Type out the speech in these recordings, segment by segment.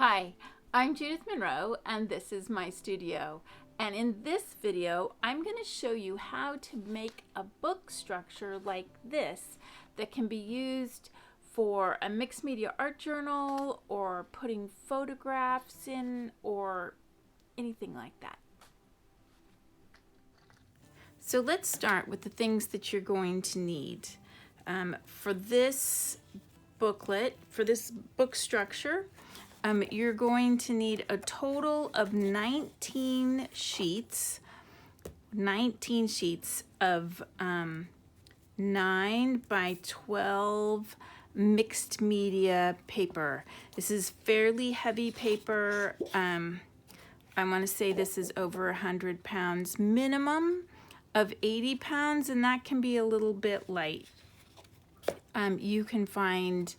Hi, I'm Judith Monroe and this is my studio. And in this video, I'm going to show you how to make a book structure like this that can be used for a mixed media art journal or putting photographs in or anything like that. So let's start with the things that you're going to need. For this booklet, for this book structure, you're going to need a total of 19 sheets of 9 by 12 mixed media paper. This is fairly heavy paper. I want to say this is over 100 pounds, minimum of 80 pounds, and that can be a little bit light. You can find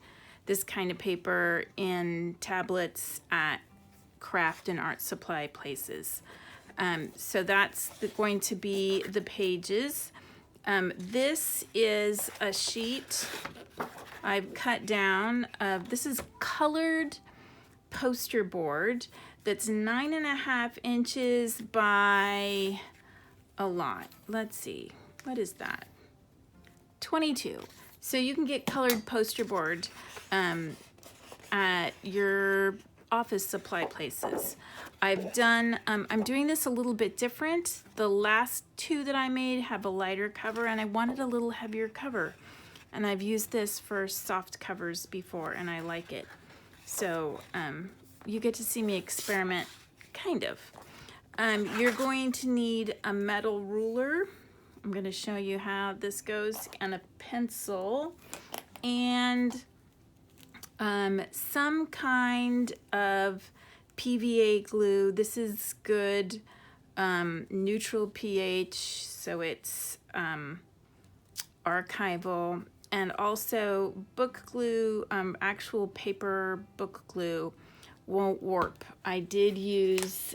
this kind of paper in tablets at craft and art supply places. So that's going to be the pages. This is a sheet I've cut down. This is colored poster board that's 9.5 inches by a lot. Let's see, what is that? 22. So you can get colored poster board at your office supply places. I'm doing this a little bit different. The last two that I made have a lighter cover and I wanted a little heavier cover. And I've used this for soft covers before and I like it. So you get to see me experiment, kind of. You're going to need a metal ruler. I'm going to show you how this goes, and a pencil, and some kind of PVA glue. This is good, neutral pH, so it's archival, and also book glue, actual paper book glue won't warp. I did use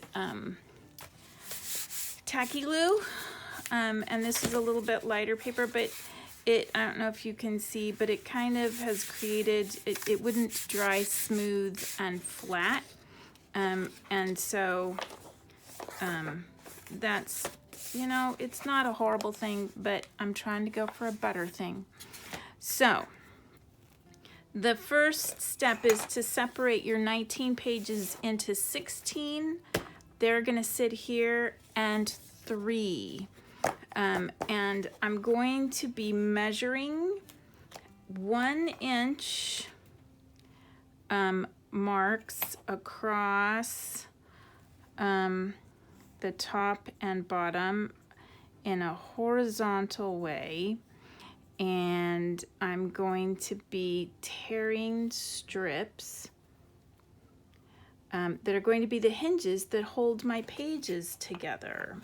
tacky glue. And this is a little bit lighter paper, but I don't know if you can see, but it kind of has created, it wouldn't dry smooth and flat. And so that's, it's not a horrible thing, but I'm trying to go for a better thing. So the first step is to separate your 19 pages into 16. They're gonna sit here, and 3. And I'm going to be measuring 1 inch marks across the top and bottom in a horizontal way. And I'm going to be tearing strips that are going to be the hinges that hold my pages together.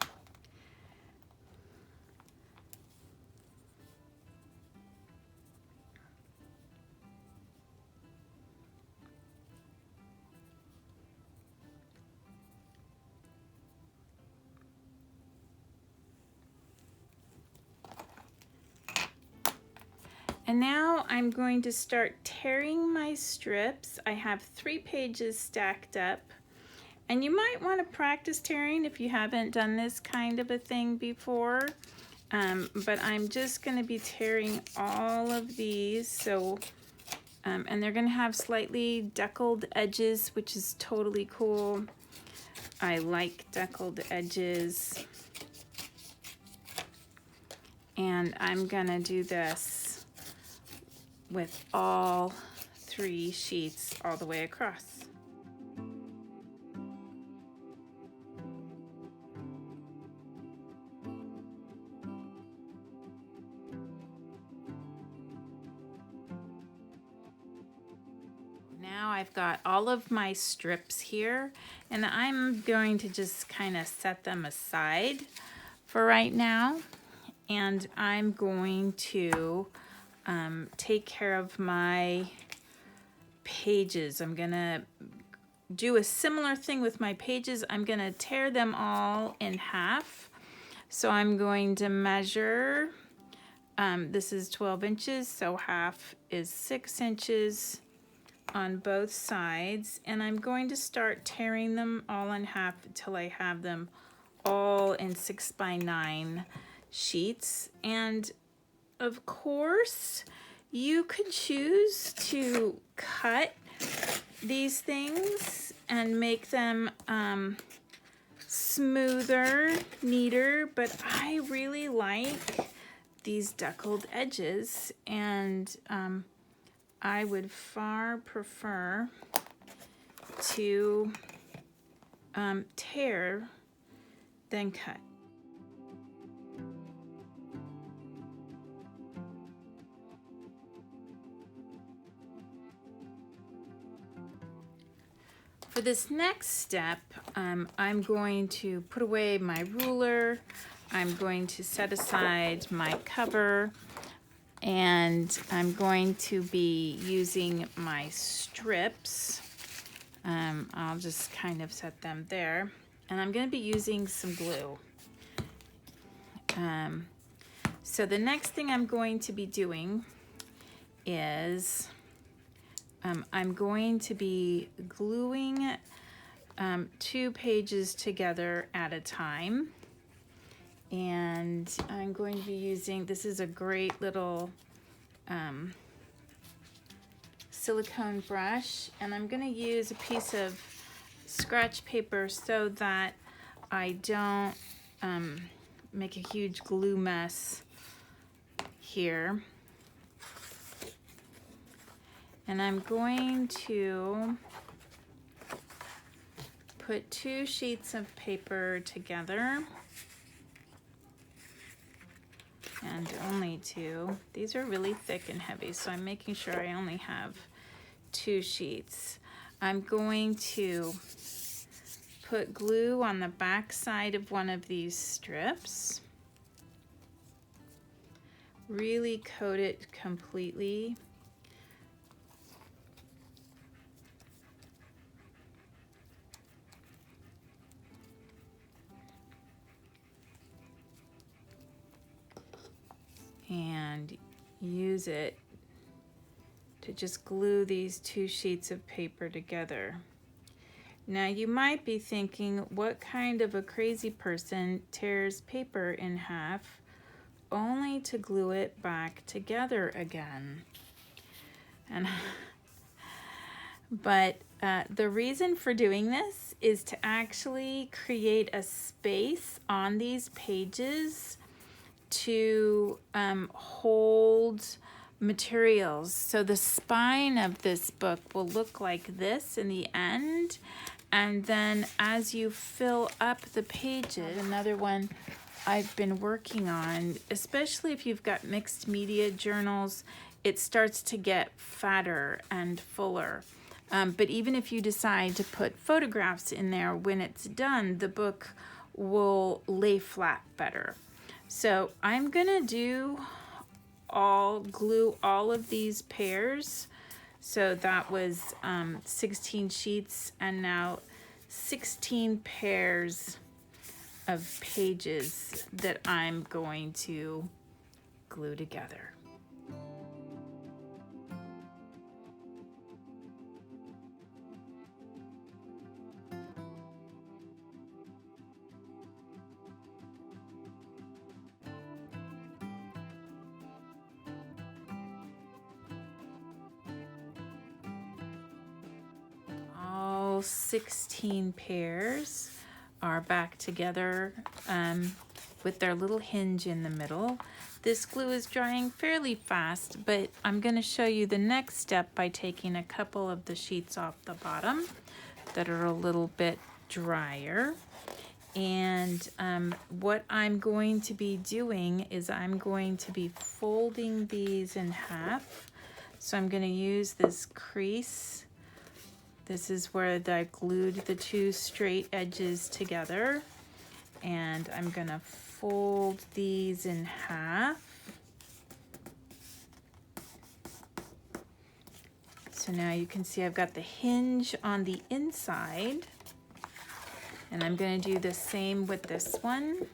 And now I'm going to start tearing my strips. I have 3 pages stacked up. And you might want to practice tearing if you haven't done this kind of a thing before. But I'm just going to be tearing all of these. So, and they're going to have slightly deckled edges, which is totally cool. I like deckled edges. And I'm going to do this with all 3 sheets all the way across. Now I've got all of my strips here, and I'm going to just kind of set them aside for right now. And I'm going to take care of my pages. I'm gonna do a similar thing with my pages. I'm gonna tear them all in half. So I'm going to measure, this is 12 inches, so half is 6 inches. on both sides, and I'm going to start tearing them all in half until I have them all in 6x9 sheets. And of course, you could choose to cut these things and make them smoother, neater, but I really like these duckled edges, and I would far prefer to tear than cut. For this next step, I'm going to put away my ruler. I'm going to set aside my cover, and I'm going to be using my strips. I'll just kind of set them there, and I'm going to be using some glue. So the next thing I'm going to be doing is I'm going to be gluing 2 pages together at a time, and I'm going to be using, this is a great little silicone brush, and I'm going to use a piece of scratch paper so that I don't make a huge glue mess here. And I'm going to put 2 sheets of paper together, and only 2. These are really thick and heavy, so I'm making sure I only have 2 sheets. I'm going to put glue on the back side of one of these strips, really coat it completely. And use it to just glue these 2 sheets of paper together. Now you might be thinking, what kind of a crazy person tears paper in half only to glue it back together again? But the reason for doing this is to actually create a space on these pages to hold materials. So the spine of this book will look like this in the end, and then as you fill up the pages, another one I've been working on, especially if you've got mixed media journals, it starts to get fatter and fuller. But even if you decide to put photographs in there, when it's done, the book will lay flat better. So I'm gonna glue all of these pairs. So that was 16 sheets, and now 16 pairs of pages that I'm going to glue together. All 16 pairs are back together with their little hinge in the middle. This glue is drying fairly fast, but I'm going to show you the next step by taking a couple of the sheets off the bottom that are a little bit drier. And what I'm going to be doing is I'm going to be folding these in half. So I'm going to use this crease. This is where I glued the 2 straight edges together, and I'm going to fold these in half. So now you can see I've got the hinge on the inside, and I'm going to do the same with this one.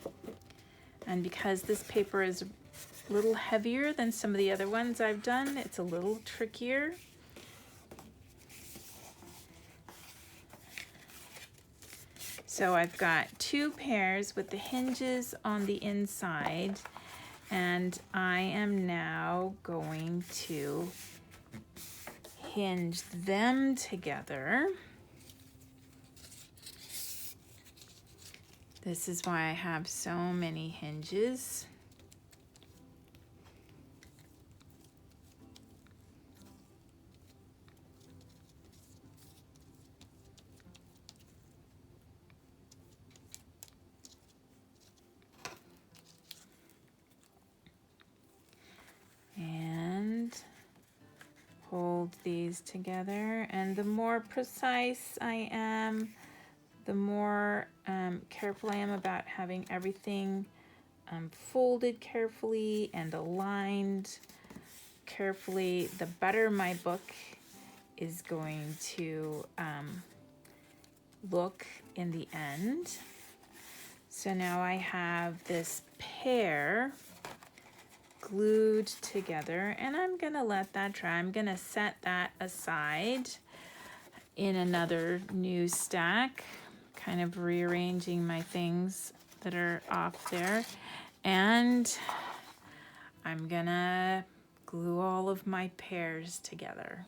And because this paper is a little heavier than some of the other ones I've done, it's a little trickier. So I've got 2 pairs with the hinges on the inside, and I am now going to hinge them together. This is why I have so many hinges. And hold these together, and the more precise I am, the more careful I am about having everything folded carefully and aligned carefully, the better my book is going to look in the end. So now I have this pair glued together, and I'm gonna let that dry. I'm gonna set that aside in another new stack, kind of rearranging my things that are off there, and I'm gonna glue all of my pairs together.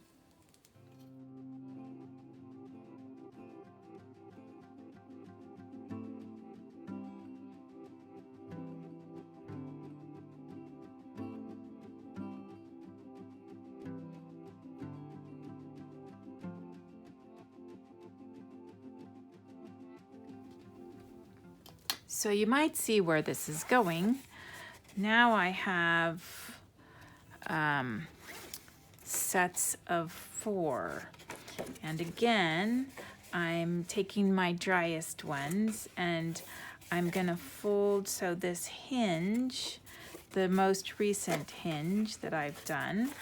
So you might see where this is going. Now I have sets of 4. And again, I'm taking my driest ones and I'm gonna fold, so this hinge, the most recent hinge that I've done,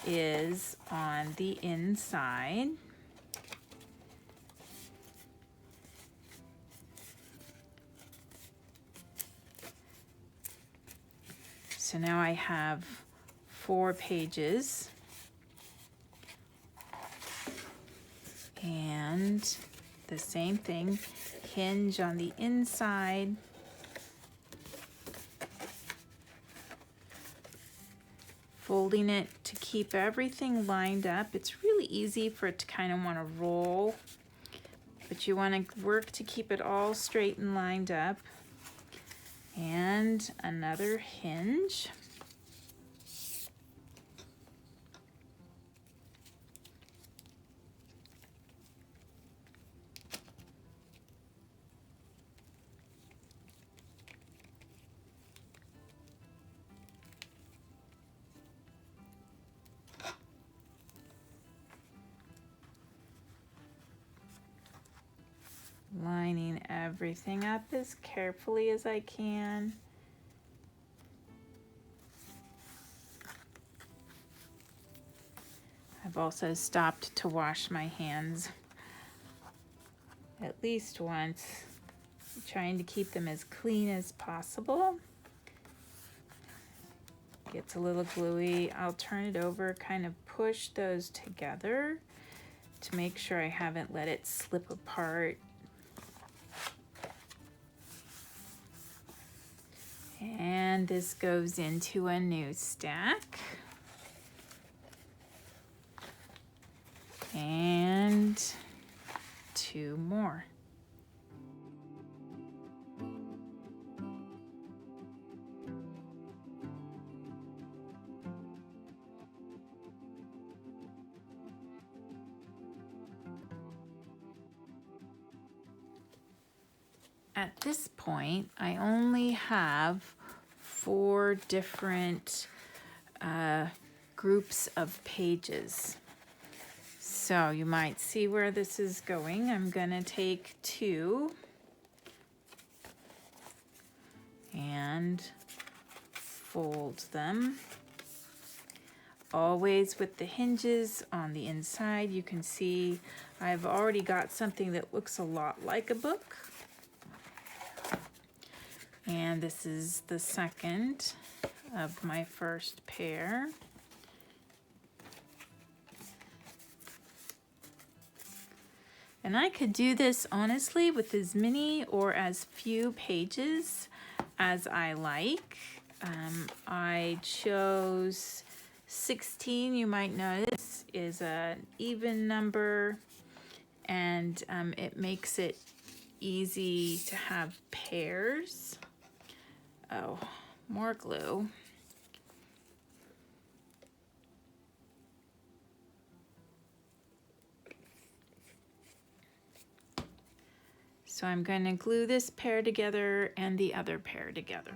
is on the inside. So now I have 4 pages, and the same thing, hinge on the inside, folding it to keep everything lined up. It's really easy for it to kind of want to roll, but you want to work to keep it all straight and lined up. And another hinge. Lining everything up as carefully as I can. I've also stopped to wash my hands at least once, trying to keep them as clean as possible. Gets a little gluey. I'll turn it over, kind of push those together to make sure I haven't let it slip apart. And this goes into a new stack. And 2 more. At this point, I only have 4 different groups of pages. So you might see where this is going. I'm gonna take 2 and fold them. Always with the hinges on the inside. You can see I've already got something that looks a lot like a book. And this is the second of my first pair. And I could do this honestly with as many or as few pages as I like. I chose 16, you might notice, is an even number, and it makes it easy to have pairs. Oh, more glue. So I'm going to glue this pair together and the other pair together.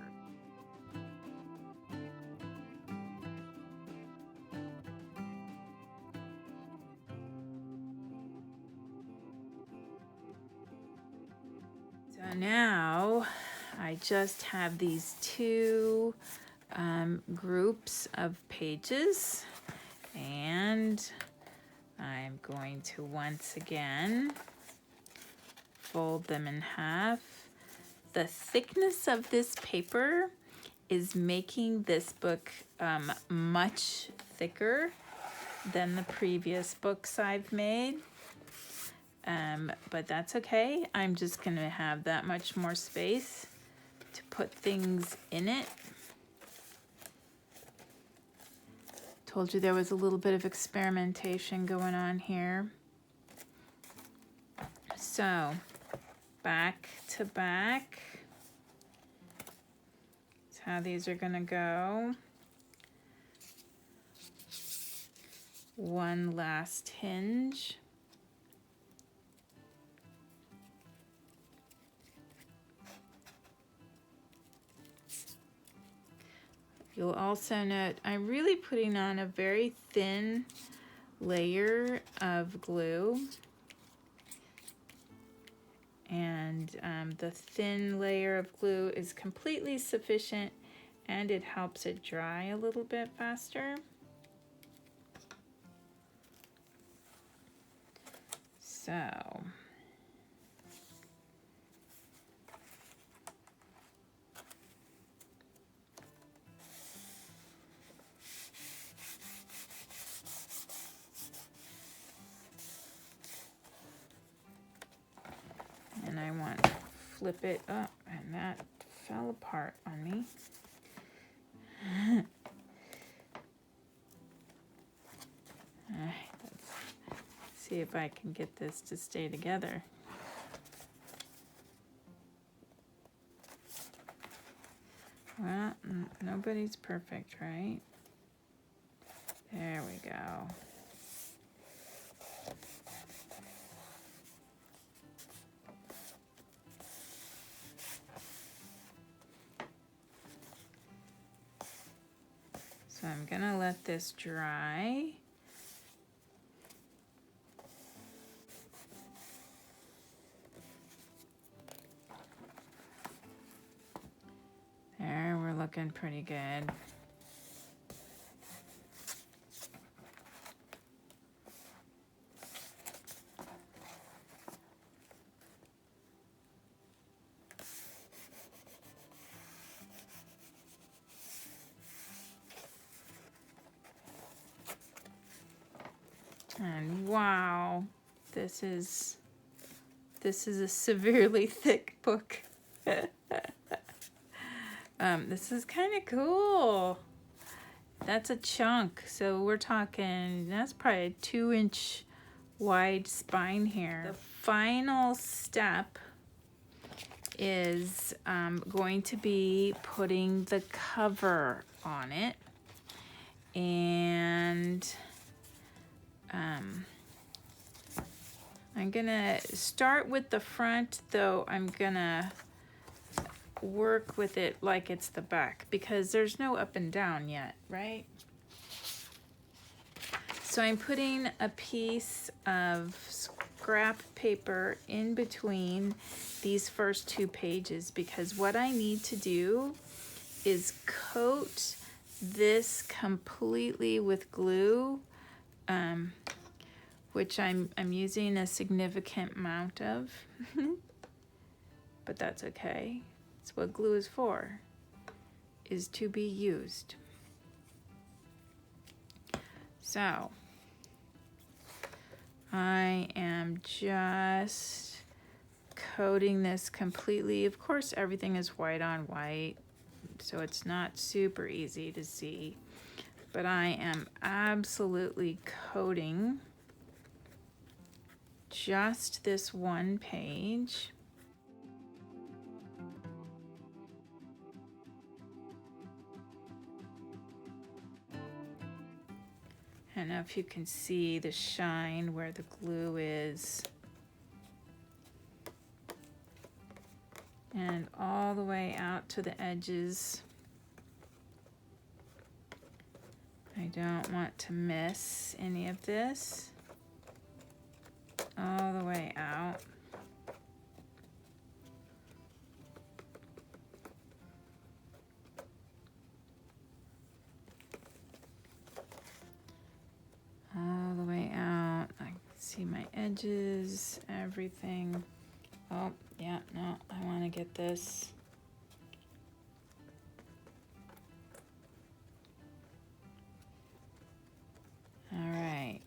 So now I just have these two groups of pages, and I'm going to once again fold them in half. The thickness of this paper is making this book much thicker than the previous books I've made. But that's okay. I'm just going to have that much more space to put things in it. Told you there was a little bit of experimentation going on here. So, back to back. That's how these are going to go. One last hinge. You'll also note I'm really putting on a very thin layer of glue, and the thin layer of glue is completely sufficient, and it helps it dry a little bit faster. So and I want to flip it up, and that fell apart on me. Let's see if I can get this to stay together. Well, nobody's perfect, right? There we go. So I'm gonna let this dry. There, we're looking pretty good. And wow, this is a severely thick book. This is kind of cool. That's a chunk. So we're talking, that's probably a 2-inch wide spine here. The final step is going to be putting the cover on it. And I'm gonna start with the front, though I'm gonna work with it like it's the back because there's no up and down yet, right? So I'm putting a piece of scrap paper in between these first two pages because what I need to do is coat this completely with glue, which I'm using a significant amount of, but that's okay. It's what glue is for, is to be used. So I am just coating this completely. Of course, everything is white on white, so it's not super easy to see, but I am absolutely coating just this one page. I don't know if you can see the shine where the glue is. And all the way out to the edges. I don't want to miss any of this. All the way out. All the way out. I can see my edges, everything. Oh, yeah, no, I want to get this. All right.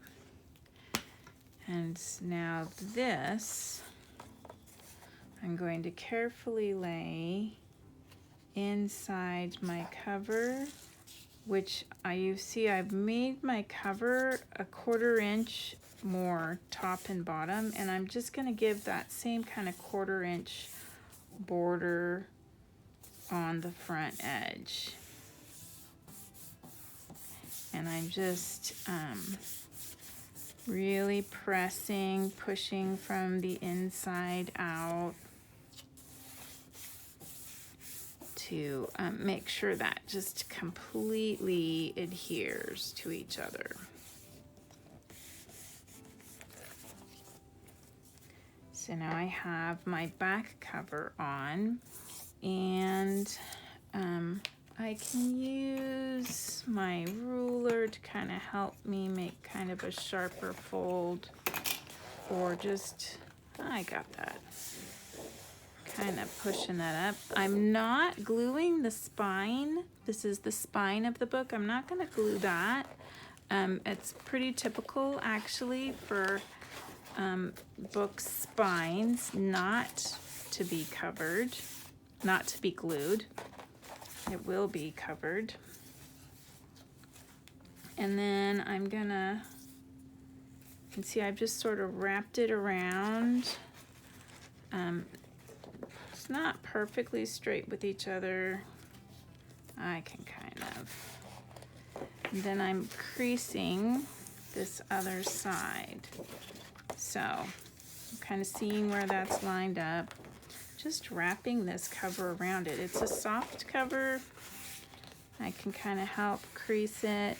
And now this, I'm going to carefully lay inside my cover, which you see I've made my cover a 1/4 inch more top and bottom, and I'm just going to give that same kind of 1/4 inch border on the front edge. And I'm just really pressing, pushing from the inside out to make sure that just completely adheres to each other. So now I have my back cover on, and I can use my ruler to kind of help me make kind of a sharper fold, or just, I got that. Kind of pushing that up. I'm not gluing the spine. This is the spine of the book. I'm not going to glue that. It's pretty typical actually for book spines not to be covered, not to be glued. It will be covered. And then I'm gonna, you can see I've just sort of wrapped it around. It's not perfectly straight with each other. I can kind of. And then I'm creasing this other side. So I'm kind of seeing where that's lined up. Just wrapping this cover around it. It's a soft cover. I can kind of help crease it.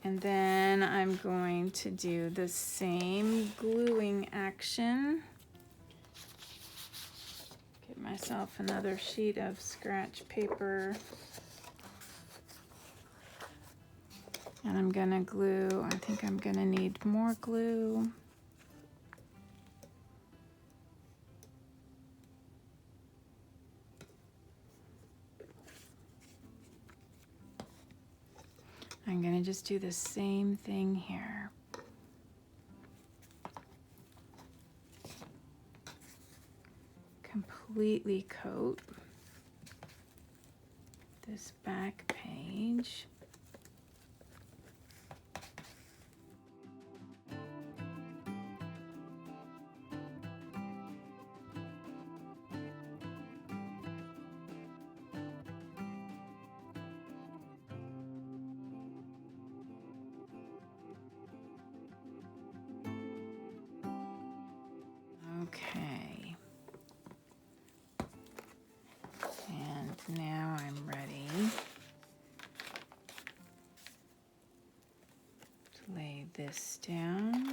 And then I'm going to do the same gluing action. Get myself another sheet of scratch paper. And I'm gonna glue, I think I'm gonna need more glue. I'm gonna just do the same thing here. Completely coat this back page. Okay. And now I'm ready to lay this down.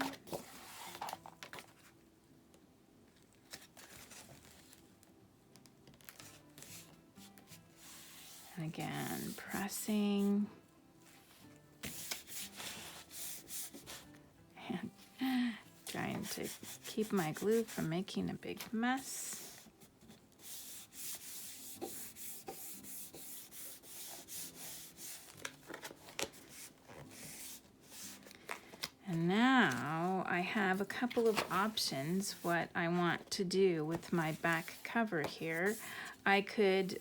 And again, pressing. And trying to keep my glue from making a big mess. And now I have a couple of options what I want to do with my back cover here. I could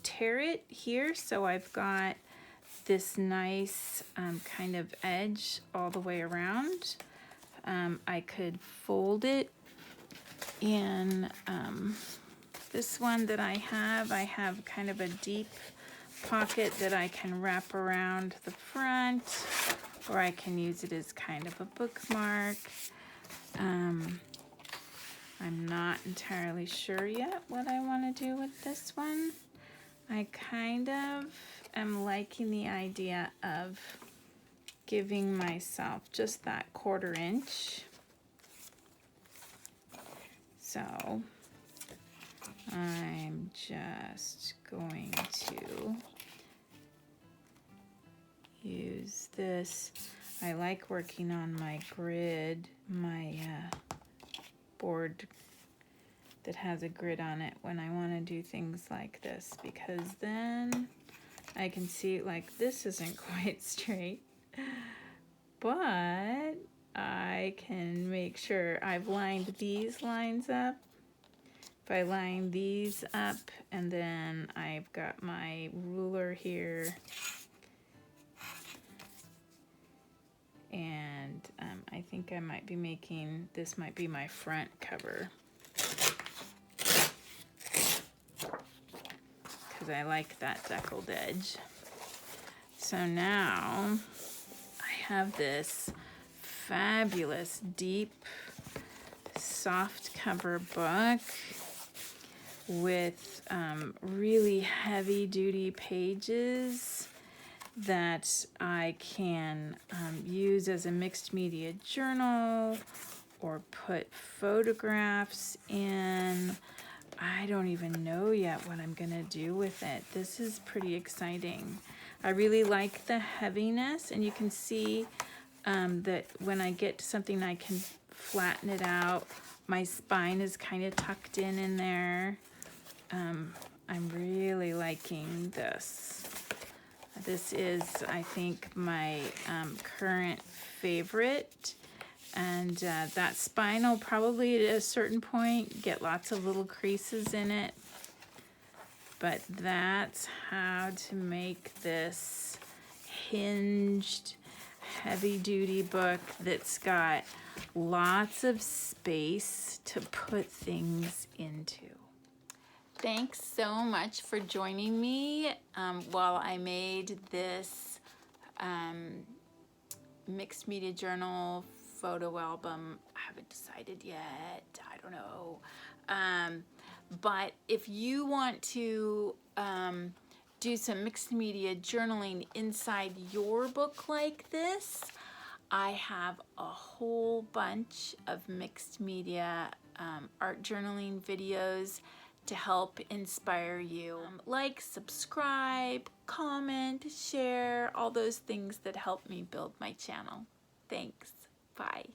tear it here, so I've got this nice kind of edge all the way around. I could fold it in this one that I have kind of a deep pocket that I can wrap around the front, or I can use it as kind of a bookmark. I'm not entirely sure yet what I want to do with this one. I kind of am liking the idea of giving myself just that 1/4 inch. So I'm just going to use this. I like working on my grid, my board that has a grid on it when I want to do things like this, because then I can see like this isn't quite straight, but I can make sure I've lined these lines up. If I line these up, and then I've got my ruler here, and I think I might be making, this might be my front cover, because I like that deckled edge. So now I have this fabulous deep soft cover book with really heavy duty pages that I can use as a mixed media journal or put photographs in. I don't even know yet what I'm gonna do with it. This is pretty exciting. I really like the heaviness, and you can see that when I get to something I can flatten it out. My spine is kind of tucked in there. I'm really liking this. This is, I think, my current favorite. And that spine will probably at a certain point get lots of little creases in it. But that's how to make this hinged, heavy-duty book that's got lots of space to put things into. Thanks so much for joining me while I made this mixed media journal photo album. I haven't decided yet. I don't know. But if you want to do some mixed media journaling inside your book like this, I have a whole bunch of mixed media art journaling videos to help inspire you. Like, subscribe, comment, share, all those things that help me build my channel. Thanks. Bye.